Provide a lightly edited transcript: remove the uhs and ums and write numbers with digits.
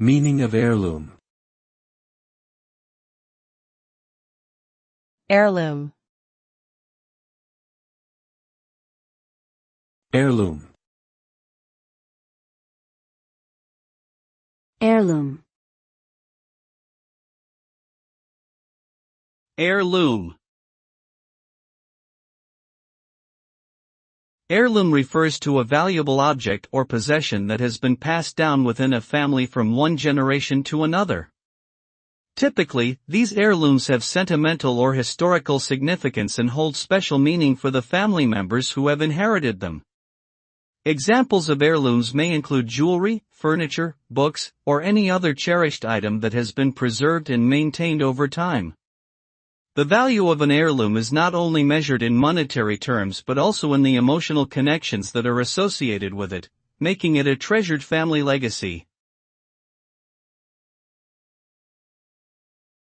Meaning of heirloom. Heirloom. Heirloom. Heirloom. Heirloom. Heirloom refers to a valuable object or possession that has been passed down within a family from one generation to another. Typically, these heirlooms have sentimental or historical significance and hold special meaning for the family members who have inherited them. Examples of heirlooms may include jewelry, furniture, books, or any other cherished item that has been preserved and maintained over time. The value of an heirloom is not only measured in monetary terms but also in the emotional connections that are associated with it, making it a treasured family legacy.